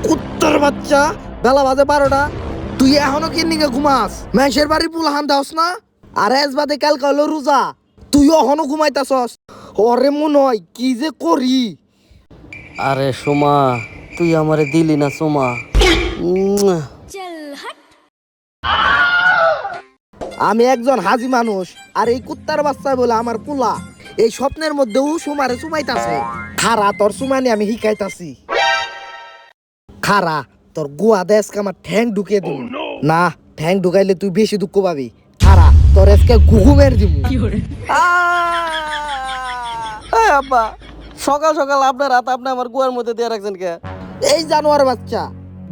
কুত্তার বাচ্চা, বেলা বাজে 12টা, তুই এখনো কিন্নিকে ঘুমাস? মেশের বাড়ি পুলাহান দাওস না? আর এস বাদে কালকে হলো রোজা, তুই এখনো ঘুমাইতাছস? ওরে মন হয় কি যে করি। আরে সোমা, তুই আমারে দিলি না সোমা। আমি একজন হাজি মানুষ, আর এই কুত্তার বাচ্চা বলে আমার পোলা। এই স্বপ্নের মধ্যেও সুমারে সুমাইতাছে। খারা তোর সুমানি আমি শিখাইতাছি। খারা তোর গুয়া দেশকে আমার ঠ্যাং ঢুকিয়ে দিব। না, ঠ্যাং ঢুকাইলে তুই বেশি দুঃখ পাবি। খারা তোর আজকে ঘুঘুমের দিব। আব্বা, সকাল সকাল আপনার হাত আপনি আমার গুয়ার মধ্যে দিয়ে রাখছেন কে? এই জানোয়ার বাচ্চা,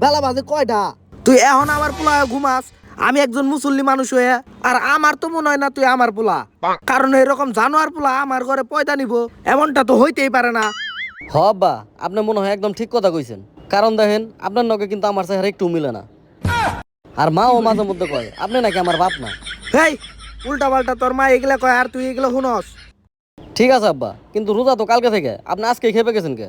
বেলা বাজে কয়টা? তুই এখন আমার পোলা হয়ে ঘুমাস? আমি একজন মুসল্লি মানুষ হয়ে, আর আমার তো মনে হয় না তুই আমার পোলা। কারণ এরকম জানোয়ার পোলা আমার ঘরে পয়দা নিব এমনটা তো হইতেই পারে না। হ আব্বা, আপনি মনে হয় একদম ঠিক কথা কইছেন। কারণ দেখেন, আপনার নগে কিন্তু আমার চেহারা একটু মিলে না। আর মাও মাঝে মধ্যে কয় আপনি নাকি আমার বাপ না। হেই, উল্টা পাল্টা তোর মা এগুলা কয় আর তুই এগুলো শুনস? ঠিক আছে আব্বা, কিন্তু রোজা তো কালকে থেকে, আপনি আজকে খেপে গেছেন কে?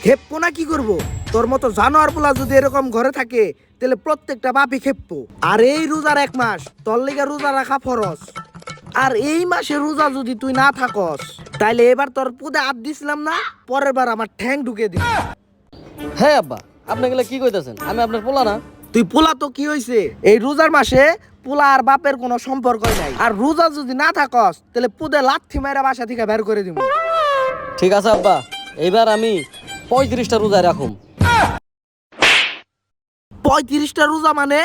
খেপবো না কি করব? তোর মতো জানোয়ার পোলা যদি এরকম ঘরে থাকে তাহলে প্রত্যেকটা বাপই খেপবো। আর এই রোজার 1 মাস তোর লিগে রোজা রাখা ফরজ। আর এই মাসে রোজা যদি তুই না থাকস, তাইলে এবার তোর পুদে হাত দিছিলাম না, পরের বার আমার ঠ্যাং ঢুকে দিবি। হ্যাঁ আব্বা, আপনি গেলে কি কইতেছেন? আমি আপনার পোলা না? তুই পোলা তো কি হইছে? এই রোজার মাসে পোলা আর বাপের কোনো সম্পর্কই নাই। আর রোজা যদি না থাকস তাহলে পুদে লাথি মেরে বাসা থেকে বের করে দিব। ঠিক আছে আব্বা, এইবার আমি 35টা রোজা রাখুম। 35টা রোজা মানে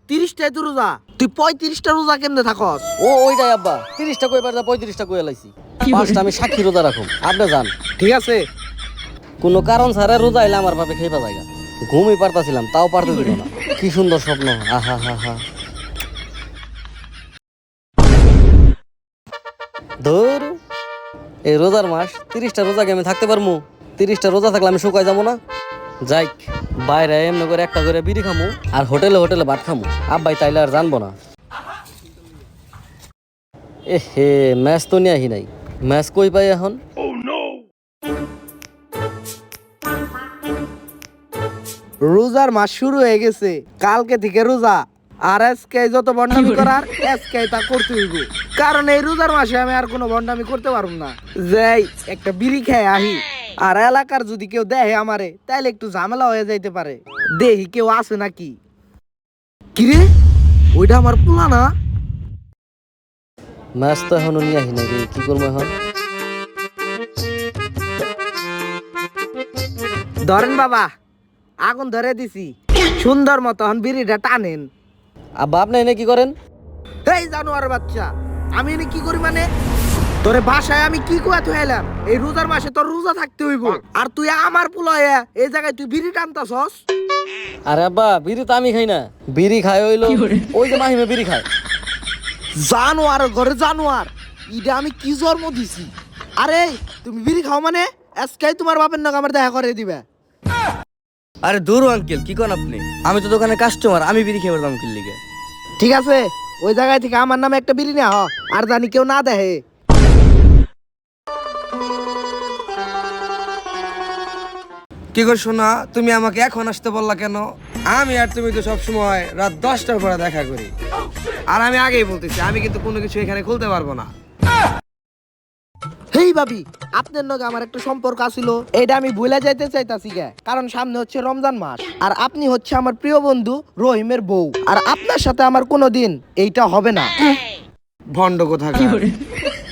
30টাই তো রোজা। তুই 35টা রোজা কেমনে থাকস? ওইটাই আব্বা, 30টা কইবার যা 35টা কই লাইছি। 5টা আমি সাক্ষী রোজা রাখুম, আপনি যান। ঠিক আছে। কোনো কারণ ছাড়া রোজা এলে আমার বাপে খাইবা জায়গা। ঘুমই পারতাছিলাম, তাও পারতে দিল না। কি সুন্দর স্বপ্ন, আহা হা হা। ধর, এই রোজার মাস 30টা রোজাকে আমি থাকতে পারবো? 30টা রোজা থাকলে আমি শুকাই যাবো না? যাই বাইরে এমনি করে একটা করে বিড়ি খামু, আর হোটেলে হোটেলে ভাত খামু। আব্বাই তাইলে আর জানবো না। এ হে, ম্যাচ তো নিয়ে আহি নাই। ম্যাচ কই পাই এখন? রোজার মাস শুরু হয়ে গেছে, কালকে থেকে রোজা। আর আজকে যত বন্ডামি করার আজকে তা করতে হইব। কারণ এই রোজার মাসে আমি আর কোনো বন্ডামি করতে পারব না। যাই একটা বিড়ি খেয়ে আহি। আর এলাকার যদি কেউ দেখে আমারে, তাইলে একটু ঝামেলা হয়ে যাইতে পারে। দেখি কেউ আছে নাকি। কিরে, ওইটা আমার পোলা না? ম্যাচ তো এখনো নিয়ে আহি নাই রে, কি করবো এখন? ধরেন বাবা, আগুন ধরে দিছি, সুন্দর মতন বিড়িটা টানেন। আব্বা, আপনি এনে কি করেন? এই জানোয়ার বাচ্চা, আমি এনে কি করি মানে? তোরে বাসায় আমি কি কুয়াতে এলাম? এই রোজার মাসে তোর রোজা থাকতে হইব, আর তুই আমার পোলায়া এই জায়গায় তুই বিড়ি টানতাছস? আরে আব্বা, বিড়ি তো আমি খাই না। বিড়ি খায় হইলো ওই যে মাহিমে বিড়ি খায়। জানোয়ার ঘরে জানোয়ার, ইটা আমি কি জন্ম দিছি? আরে তুমি বিড়ি খাও মানে আজকে তোমার বাপের নাকি আমার দেখা করে দিবে। আরে দূর আঙ্কেল, কি করেন আপনি? আমি তো দোকানের কাস্টমার, আমি বিড়ি খেয়ে পারতাম কি লিগে? ঠিক আছে, ওই জায়গায় থেকে আমার নামে একটা বিড়ি নেওয়া আর জানি কেউ না দেখে। কি কর শোনা, তুমি আমাকে এখন আসতে বললা কেন? আমি আর তুমি তো সবসময় রাত 10টার পরে দেখা করি। আর আমি আগেই বলতেছি, আমি কিন্তু কোনো কিছু এখানে খুলতে পারবো না। হেই ভাবি, আপনার লগে আমার একটা সম্পর্ক আছিল, এটা আমি ভুলে যাইতে চাইতাছি গে। কারণ সামনে হচ্ছে রমজান মাস, আর আপনি হচ্ছে আমার প্রিয় বন্ধু রহিমের বউ। আর আপনার সাথে আমার কোনোদিন এইটা হবে না। ভণ্ড কোথাকার।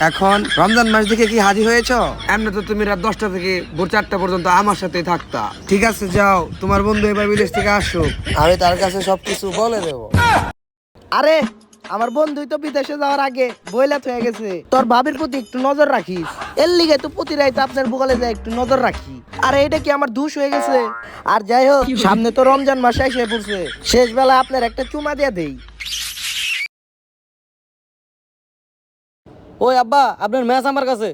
এখন রমজান মাস দেখে কি হাজির হয়েছো? এমনি তো তুমি রাত 10টা থেকে ভোর 4টা পর্যন্ত আমার সাথেই থাকতা। ঠিক আছে, যাও, তোমার বন্ধু এবার বিদেশ থেকে আসুক, আমি তার কাছে সবকিছু বলে দেবো। আরে আমার বন্ধুই তো বিদেশে যাওয়ার আগে বইলাত হয়ে গেছে, তোর ভাবির প্রতি একটু নজর রাখিস। এর লিগে তো প্রতি রাইতে আপনার বগলে যায় একটু নজর রাখি। আরে এটা কি আমার দোষ হয়ে গেছে? আর যাই হোক, সামনে তো রমজান মাস এসে পড়ছে, শেষ বেলা আপনার একটা চুমা দিয়া দেই। ওই আব্বা, আপনার ম্যাচ আমার কাছে।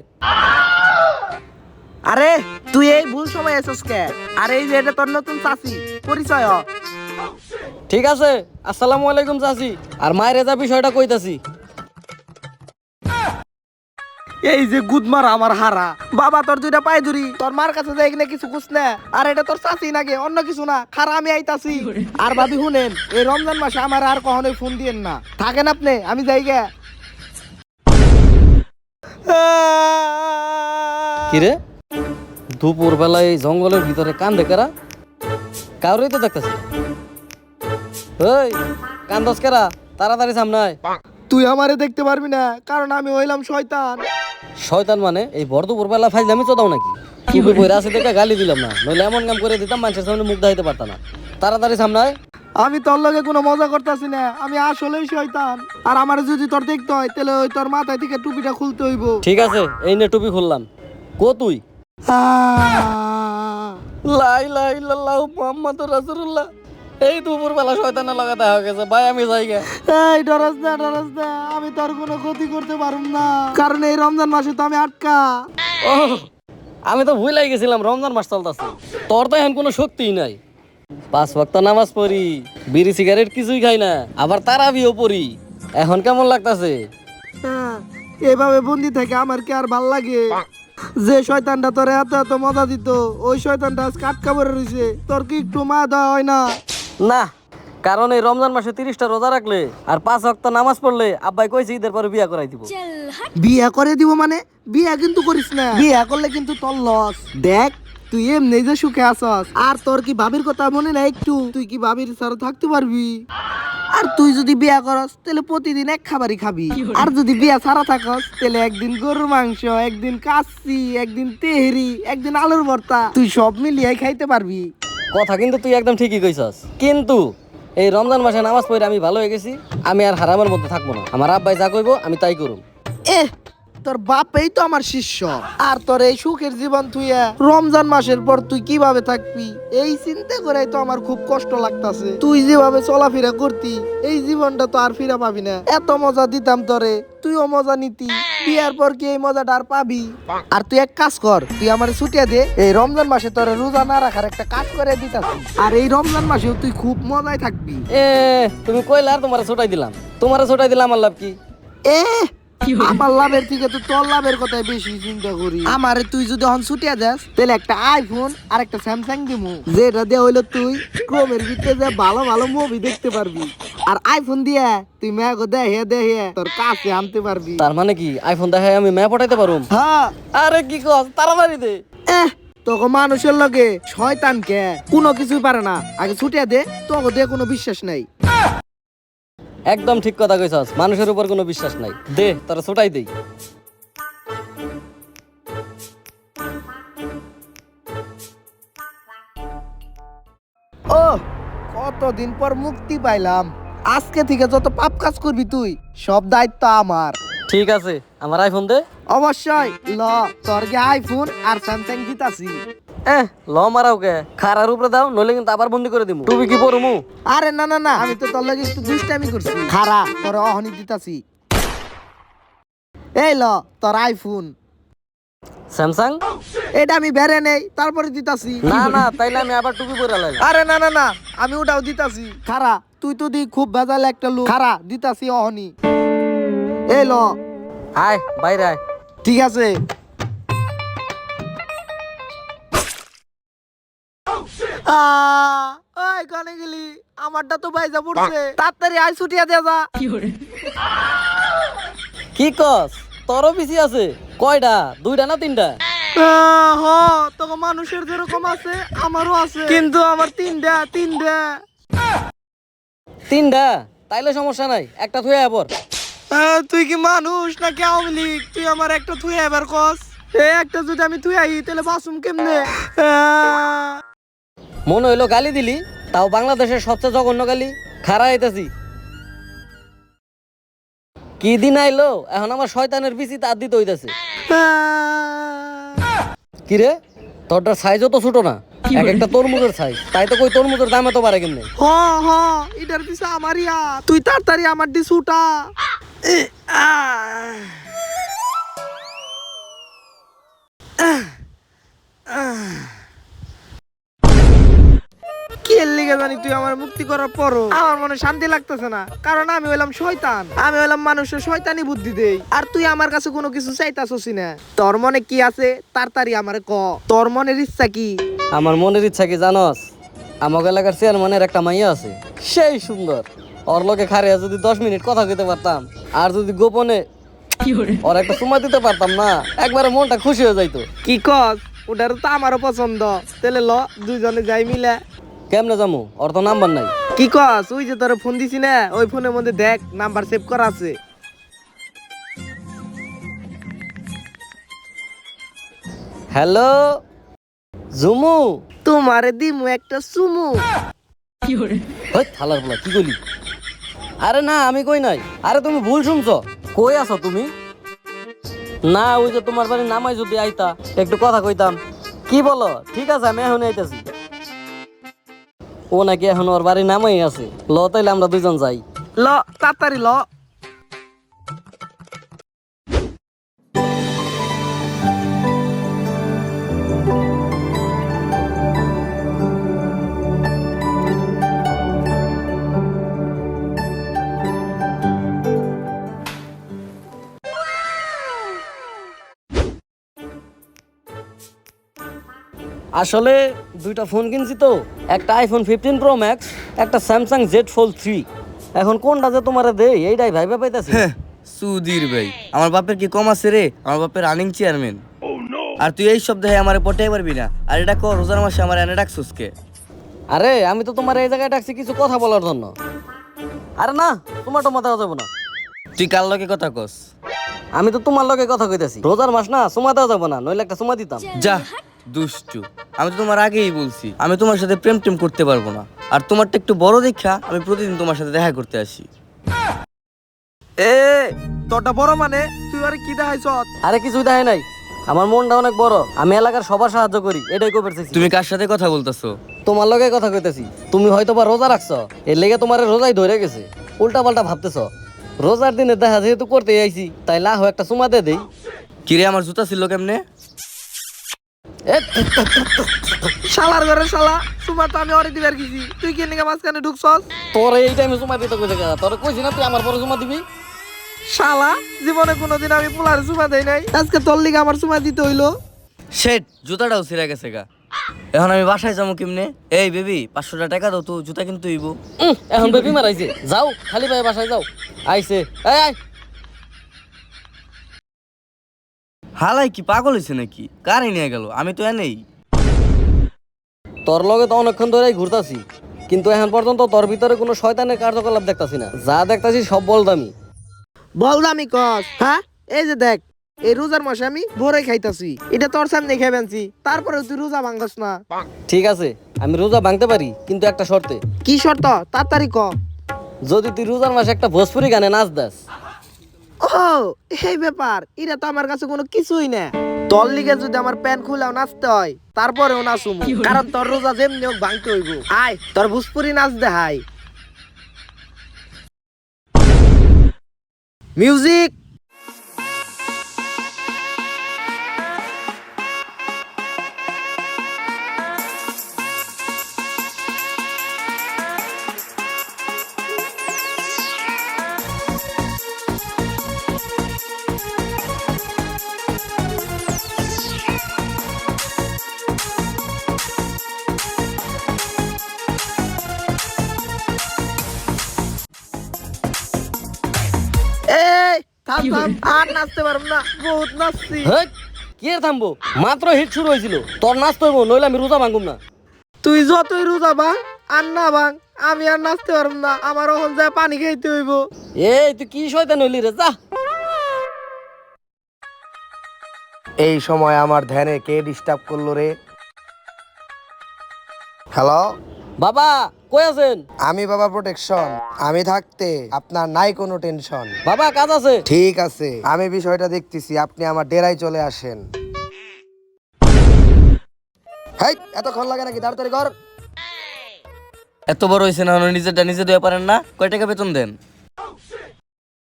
আরে তুই এই ভুল সময় এসেছিস কে? আরে এই যে এটা তোর নতুন চাচি, পরিচয় হ। ঠিক আছে, আসসালামু আলাইকুম চাচি। আর মায়ের যা বিষয়টা কইতাছি। এই যে গুদমার আমার হারা বাবা তোর দুইটা পায়ে ধরি তোর মার কাছে যাই কিনা কিছু কুছ না আর এটা তোর চাচি নাকি অন্য কিছু না খারা আমি আইতাছি আর ভাবি শুনেন এই রমজান মাসে আমার আর কখনোই ফোন দিয়েন না থাকেন আপনি আমি যাই গে কিরে দুপুর বেলায় এই জঙ্গলের ভিতরে কান্দে কারা কারোই তো দেখতেছি না। ওই কান্দস কেরা তাড়াতাড়ি সামনায়। তুই আমারে দেখতে পারবি না কারণ আমি হইলাম শয়তান। শয়তান মানে এই বড় দুপুর বেলা ফাইজলামি চোদাও নাকি কি বইরা আছে দেখে গালি দিলাম না, নইলে এমন কাম করে দিতাম মানুষের সামনে মুখ দেখাইতে পারতাম না। তাড়াতাড়ি সামনায়। আমি তোর লগে কোনো মজা করতেছি না, আমি আসলেই শয়তান। আর আমার যদি তোর দেখতে হয় তাহলে ওই তোর মাথায় থেকে টুপিটা খুলতে হইব। ঠিক আছে এই নে টুপি খুললাম। কো তুই? লা ইলাহা ইল্লাল্লাহু মুহাম্মাদুর রাসূলুল্লাহ। এই দুপুর বেলা শয়তানের লাগা দেখা গেছে ভাই, আমি যাই গে। এই ডরাস না, আমি তোর কোনো ক্ষতি করতে পারুম না কারণ এই রমজান মাসে তো আমি আটকা। ও আমি তো ভুলাই গেছিলাম রমজান মাস চলতেছে, তোর তো এখন কোনো শক্তিই নাই। 5 ওয়াক্ত নামাজ পড়ি, বিড়ি সিগারেট কিছুই খাই না, আবার তারাবিও পড়ি। এখন কেমন লাগতাছে? এভাবে বন্দি থেকে আমার কি আর ভাল লাগে? যে শয়তানটা তোর এত এত মজা দিত ওই শয়তানটা আজকে আটকা পড়ে রয়েছে, তোর কি একটু মা দেওয়া হয় না? না, কারণ এই রমজান মাসে 30টা রোজা রাখলে আর 5 ওয়াক্ত নামাজ পড়লে আব্বাই কইছে ঈদের পরে বিয়া করাই দিব। বিয়া করে দিব মানে? বিয়া কিন্তু করিস না, বিয়া করলে কিন্তু তোর লস। দেখ তুই এমনি যে সুখে আছস আর তোর কি ভাবির কথা মনে নাই একটু? তুই কি ভাবির ছাড়া থাকতে পারবি? আর তুই যদি বিয়া করস তাহলে প্রতিদিন এক খাবারই খাবি, আর যদি বিয়া ছাড়া থাকস তাহলে একদিন গরুর মাংস, একদিন কাচ্চি, একদিন তেহরি, একদিন আলুর ভর্তা, তুই সব মিলিয়ে খাইতে পারবি। কথা কিন্তু তুই একদম ঠিকই কইছস, কিন্তু এই রমজান মাসে নামাজ পড়ে আমি ভালো হয়ে গেছি। আমি আর হারামের মধ্যে থাকবো না, আমার আব্বাই যা কইবো আমি তাই করুম। তোর বাপই তো আমার শিষ্য, আর তোর এই সুখের জীবন তুই রমজান মাসের পর তুই কিভাবে থাকবি এই চিন্তা করে তো আমার খুব কষ্ট লাগতাছে। তুই যেভাবে চলাফেরা করতি এই জীবনটা তো আর ফিরা পাবি না। এত মজা দিতাম তোরে, তুইও মজা নিতি, বিয়ার পর কি এই মজাটা আর পাবি? আর তুই এক কাজ কর, তুই আমার ছুটিয়ে দে, এই রমজান মাসে তোরে রোজা না রাখার একটা কাজ করে দিতাছি, আর এই রমজান মাসেও তুই খুব মজায় থাকবি। তুমি কইলা আর তোমারে ছোটাই দিলাম, আমার লাভ কি? আমার লাভের থেকে তো তোর লাভের কথাই বেশি চিন্তা করি। আমারে তুই যদি এখন ছুটিয়া যাস তাহলে একটা আইফোন আর একটা স্যামসাং দিমু, যেটা দিয়ে হইলো তুই ক্রোমের ভিতরে যে ভালো ভালো মুভি দেখতে পারবি, আর আইফোন দিয়ে তুই ম্যাগো দেখে তোর কাছে আনতে পারবি। তার মানে কি আইফোন দেখায় আমি ম্যাপ পটাইতে পারুম? হ্যাঁ। আরে কি কস, তাড়াতাড়ি দে। তোকে মানুষের লগে শয়তান কে কোনো কিছুই পারে না, আগে ছুটিয়া দে, তোকে দিয়ে কোনো বিশ্বাস নাই। একদম ঠিক কথা কইছস, মানুষের উপর কোনো বিশ্বাস নাই। দে তোরা ছোটাই দেই। ও কতদিন পর মুক্তি পাইলাম, আজকে থেকে যত পাপ কাজ করবি তুই সব দায়িত্ব আমার। ঠিক আছে, আমার আইফোন দে। অবশ্যই ল, তোর গে আইফোন আর স্যামসাং দিতাছি। ল মারাও কে, খারার উপরে দাও, নইলে কিন্তু আবার বন্দি করে দিমু। তুমি কি পড়মু? আরে না না না, আমি তো তোর লাগে একটু দুষ্টামি করছি। খারা তোর অহনি দিতাছি। এই ল তোর আইফোন। স্যামসাং? এটা আমি বেরে নেই তারপরে দিতাছি। না না, তাইলে আমি আবার টুপি পরে লাইলাম। আরে না না না, আমি ওটাও দিতাছি। খারা তুই তো দি খুব ভেজাল একটা লোক। খারা দিতাছি অহনি। এই ল। আয় বাইরে আয়। ঠিক আছে। ওই কানে গেলি, আমারটা তো বাইজা পড়ছে, তাড়াতাড়ি আই ছুটিয়া দে যা। কি কস, তোরও পিছি আছে? কয়টা, 2টা না 3টা? হ তোকে মানুষের যেরকম আছে আমারও আছে, কিন্তু আমার তিনটা। 3টা? তাইলে সমস্যা নাই, একটা থুয়ে আবার। তুই কি মানুষ নাকি আওয়ামী লীগ? তুই আমার একটা থুয়ে এবার কস। একটা যদি আমি থুয়ে আই তাহলে বাসুম কেমনে? মনে হইলো গালি দিলি, তাও বাংলাদেশের সবচেয়ে জঘন্য গালি। খারা আইতাছি। কি দিন আইলো, এখন আমার শয়তানের পিছি তার দিতে হইতাছে। কিরে তোরটার সাইজও তো ছোট না, এক একটা তরমুজের সাইজ, তাই তো কই তরমুজের দাম এত বাড়ে কেমনে? এটার পিছে আমারই হাত। তুই তাড়াতাড়ি আমার দি ছুটা। কি লিগে জানি তুই আমার মুক্তি করার পরও আমার মনে শান্তি লাগতেছে না, কারণ আমি হইলাম শয়তান, আমি হইলাম মানুষের শয়তানি বুদ্ধি দেই, আর তুই আমার কাছে কোনো কিছু চাইতাছসি না। তোর মনে কি আছে তাড়াতাড়ি আমারে ক, তোর মনের ইচ্ছা কি? আমার মনের ইচ্ছা কি জানস? আমার এলাকার চেয়ারম্যানের একটা মাইয়া আছে, সেই সুন্দর। ওর লোকে খারিয়া যদি 10 মিনিট কথা কইতে পারতাম, আর যদি গোপনে ওর একটা সময় দিতে পারতাম না, একবারে মনটা খুশি হয়ে যাইতো। কি কস? ওটার তো আমারও পছন্দ, তাহলে ল দুইজনে যাই মিলে। কেমনে যামু? ওর তো নাম্বার নাই। কি কস? ওই যে তোর ফোন দিছি না, ওই ফোনের মধ্যে দেখ নাম্বার সেভ করা আছে। হ্যালো জুমু। তোমারে দিমু একটা চুমু। হই থালার বলা কি কইলি? আরে না আমি কই নাই। আরে তুমি ভুল শুনছো। কই আছো তুমি? না ওই যে তোমার বাড়ি নামাই যদি আইতা একটু কথা কইতাম। কি বলো? ঠিক আছে আমি এখন আইতাছি। ও নাকি এখন ওর বাড়ি নামাই আছে। ল তাইলে আমরা দুইজন যাই। ল তাড়াতাড়ি ল। আসলে দুইটা ফোন কিনছি তো, একটা আইফোন 15 প্রো ম্যাক্স, একটা স্যামসাং জেড ফোল্ড 3। এখন কোনটা যে তোমারে দেই এইটাই ভাইবা পাইতাছি। সুধীর ভাই, আমার বাপের কি কম আছে রে? আমার বাপের রানিং চেয়ারম্যান। আর তুই এই শব্দে আমারে পটাই পারবি না। আর এটা কর রোজার মাসে আমার এনে ডাকছিস কে? আরে আমি তো তোমার এই জায়গায় ডাকছি কিছু কথা বলার জন্য। আরে না, তোমার তো মাথা যাবো না। তুই কার লগে কথা কস? আমি তো তোমার লগে কথা কইতাছি। রোজার মাস না, সুমা দেওয়া যাবো না, নইলে একটা সুমা দিতাম। যা দুষ্টু, আমি তো তোমার আগেই বলছি আমি তোমার সাথে প্রেম টেম করতে পারবো না। আর তোমারটা একটু বড় দেখা আমি প্রতিদিন তোমার সাথে দেখা করতে আসি। এ তোরটা বড় মানে তুই আরে কি দেখাইছ? আরে কিছুই দেখাই নাই, আমার মনটা অনেক বড়, আমি এলাকার সবার সাহায্য করি, এটাই কইবার চাইছি। তুমি কার সাথে কথা বলতেছো? তোমার লগে কথা কইতাছি। তুমি হয়তো বা রোজা রাখছো, এর লেগে তোমার রোজাই ধরে গেছে। উল্টা পাল্টা ভাবতেছো। রোজার দিনে দেখা যেহেতু করতে আইছি, তাই লাহ একটা সুমা দিয়ে দেই। কিরে আমার জুতা ছিল কেমনে? এ, শালার ঘরে শালা, সুমা তো আমি অরে দিবার গেছি, তুই কি নিকে মাঝখানে ঢুকছস? তোর এই টাইমে সুমা দিতে কইছে কেন? তোর কইছি না তুই আমার পরে সুমা দিবি? শালা জীবনে কোনোদিন আমি পোলারে সুমা দেই নাই, আজকে তোর লিগে আমার সুমা দিতে হইলো। শেট, জুতাটাও ছিঁড়ে গেছে গা। এখন আমি বাসায় যাবো কেমনে? এই বেবি 500 টাকা দাও তো, জুতা কিন্তু হইব। এখন বেবি মারাইছে, যাও খালি পায়ে বাসায় যাও। আইছে, এই আয়। হালাই কি পাগল হয়েছে নাকি? কারে নিয়ে গেল? আমি তো এনেই। তোর লগে তো অনেকক্ষণ ধরেই ঘুরতাছি, কিন্তু এখন পর্যন্ত তোর ভিতরে কোনো শয়তানের কার্যকলাপ দেখতাছি না। যা দেখতাছি সব বলদামি। বল দামি কস। হ্যাঁ এই যে দেখ, এই রোজার মাসে আমি ভোরে খাইতাছি, এটা তোর সামনে খেয়ে ফেলছি, তারপরে তুই রোজা ভাঙাস না। ঠিক আছে আমি রোজা ভাঙতে পারি, কিন্তু একটা শর্তে। কি শর্ত? তাড়াতাড়ি ক। যদি তুই রোজার মাসে একটা ভোজপুরি গানে নাচ দাস। ও এই ব্যাপার, এটা তো আমার কাছে কোনো কিছুই না। তোর লিগে যদি আমার প্যান্ট খুলেও নাচতে হয় তারপরেও নাচুম, কারণ তোর রোজা যেমনি হোক ভাঙতে হইব। আয় তোর ভোজপুরি নাচ দেখাই। মিউজিক। এই থাম থাম, আর নাচতে পারব না, বহুত নাচছি। হেই, কি এর থামবো? মাত্র হিট শুরু হয়েছিল, তোর নাচতে হইব, নইলে আমি রোজা ভাঙুম না। তুই যতই রোজা ভাঙ আর না ভাঙ, আমি আর নাচতে পারব না, আমার ওখান যায় পানি খাইতে হইব। এই তুই কি শয়তান হইলি রে, যা। এই সময় আমার ধ্যানে কে ডিস্টার্ব করলো রে? হ্যালো, বাবা কই আছেন? আমি বাবা প্রোটেকশন। আমি থাকতে আপনার নাই কোনো টেনশন। বাবা কাজ আছে। ঠিক আছে, আমি বিষয়টা দেখতেছি, আপনি আমার ডেরায় চলে আসেন। হেই, এতক্ষণ লাগে নাকি? তাড়াতাড়ি কর। এত বড় হয়েছে না, নিজেরটা নিজে দেওয়া পারেন না? কয় টাকা বেতন দেন?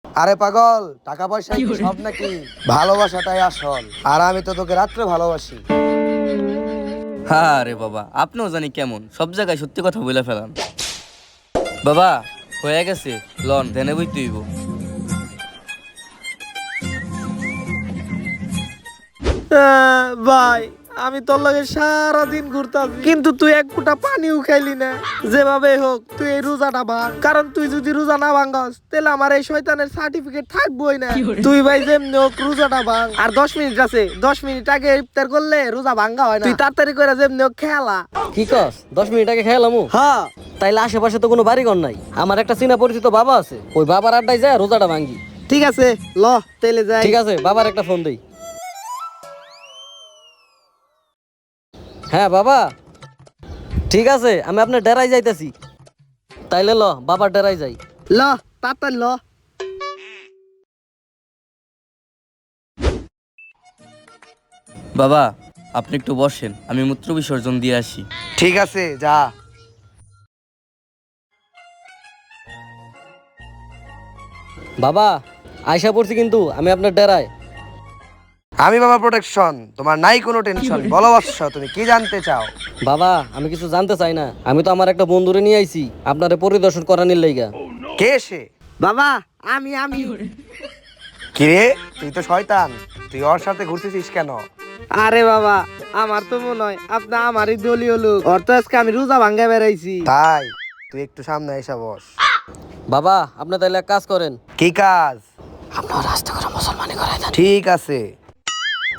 আরে পাগল, টাকা পয়সা কি সব নাকি? ভালোবাসাটাই আসল। আর আমি তো তোকে রাত্রে ভালোবাসি। হ্যাঁ রে বাবা, আপনিও জানি কেমন সব জায়গায় সত্যি কথা বলে ফেলান। বাবা হয়ে গেছে, লন দেনে বই তুইব। ভাই আমি তোর লগে সারাদিন ঘুরতাছি, কিন্তু তুই এক ফুটা পানিও খাইলি না। যেভাবে হোক তুই এই রোজাটা ভাঙ, কারণ তুই যদি রোজা না ভাঙস তাহলে আমার এই শয়তানের সার্টিফিকেট থাকবোই না। তুই ভাই যেমনি হোক রোজাটা ভাঙ। আর 10 মিনিট আছে, 10 মিনিট আগে ইফতার করলে রোজা ভাঙ্গা হয় না। তুই তাড়াতাড়ি করে যেমনি হোক খেলা। কি কস 10 মিনিট আগে খেলামু? হ্যাঁ তাইলে আশেপাশে তো কোনো বাড়িঘর নাই, আমার একটা চিনা পরিচিত বাবা আছে, ওই বাবার আড্ডায় যায় রোজাটা ভাঙ্গি। ঠিক আছে, ল তেলে যাই। ঠিক আছে, বাবার একটা ফোন দেই। হ্যাঁ বাবা, ঠিক আছে আমি আপনার ডেরাই যাইতেছি। তাইলে ল বাবার ডেরাই যাই। ল তাড়াতাড়ি ল। বাবা আপনি একটু বসেন, আমি মূত্র বিসর্জন দিয়ে আসি। ঠিক আছে যা। বাবা আয়সা পড়ছি কিন্তু আমি আপনার ডেরায়। আমি বাবা প্রোটেকশন, তোমার নাই কোনো টেনশন। বলো বৎস, তুমি কি জানতে চাও? বাবা আমি কিছু জানতে চাই না, আমি তো আমার একটা বন্ধুরে নিয়ে আইছি আপনারে পরিদর্শন করানির লাইগা। কে সে? বাবা আমি কি রে, তুই তো শয়তান, তুই ওর সাথে ঘুরতেছিস কেন? আরে বাবা আমার তো মনে হয় আপনি আমারই দলীয় লোক। ওর তো আজকে আমি রোজা ভাঙ্গা বেড়াইছি। তাই তুই একটু সামনে এসে বস। বাবা আপনি তাইলে এক কাজ করেন, কি কাজ? আপনার রাস্তা করে মুসলমানি করাই দেন। ঠিক আছে,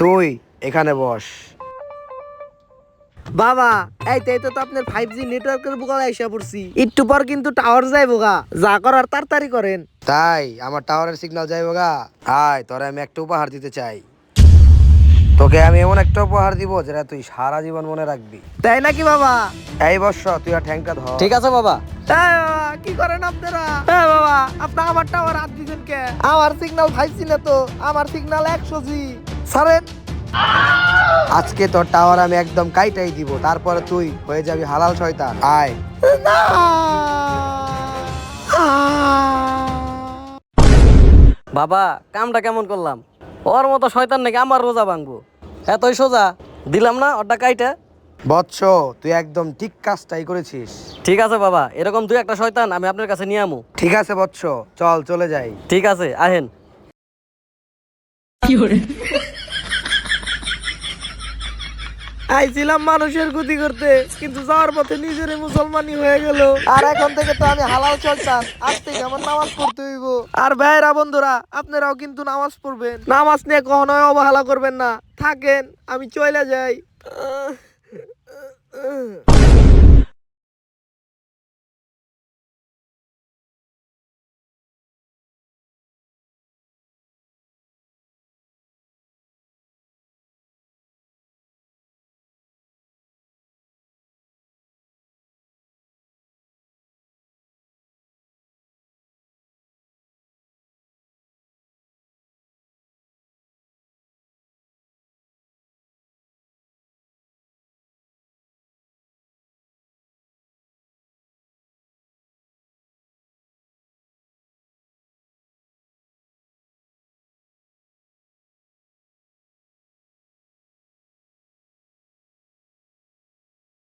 তুই এখানে বস। বাবা এই তো আপনার 5G নেটওয়ার্কের বুকা আইসা পড়ছি। একটু পর কিন্তু টাওয়ার যাইবো গা, যা করার তাড়াতাড়ি করেন। তাই আমার টাওয়ারের সিগন্যাল যাইব গা। আয় তোরে আমি একটা উপহার দিতে চাই। তোকে আমি এমন একটা উপহার দিব যেটা তুই সারা জীবন মনে রাখবি। তাই নাকি বাবা? এই বর্ষ তুই আর ঠ্যাংটা ধর। ঠিক আছে বাবা। এই বাবা কি করেন আপনারা? বাবা আপনি আমার টাওয়ার হাত দিবেন কে? আমার সিগন্যাল 5G না তো, আমার সিগন্যাল 100G। ছাড়েন। আজকে তোর টাওয়ার আমি একদম কাইটাই দিব, তারপরে তুই হয়ে যাবি হালাল শয়তান। আয়। না। বাবা কামটা কেমন করলাম? ওর মতো শয়তান নাকি আমার রোজা ভাঙবো? এতই সোজা দিলাম না ওটা কাইটা। বৎস তুই একদম ঠিক কাজটাই করেছিস। ঠিক আছে বাবা, এরকম দুই একটা শয়তান আমি আপনার কাছে নিয়ে আমু। ঠিক আছে বৎস, চল চলে যাই। ঠিক আছে আহেন। আইছিলাম মানুষের ক্ষতি করতে, কিন্তু যাওয়ার পথে নিজের মুসলমানি হয়ে গেল। আর এখন থেকে তো আমি হালাল চলতাম, আজ থেকে আমার নামাজ পড়তে হইব। আর ভাইরা বন্ধুরা আপনারাও কিন্তু নামাজ পড়বেন, নামাজ নিয়ে কখনোই অবহেলা করবেন না। থাকেন আমি চলে যাই।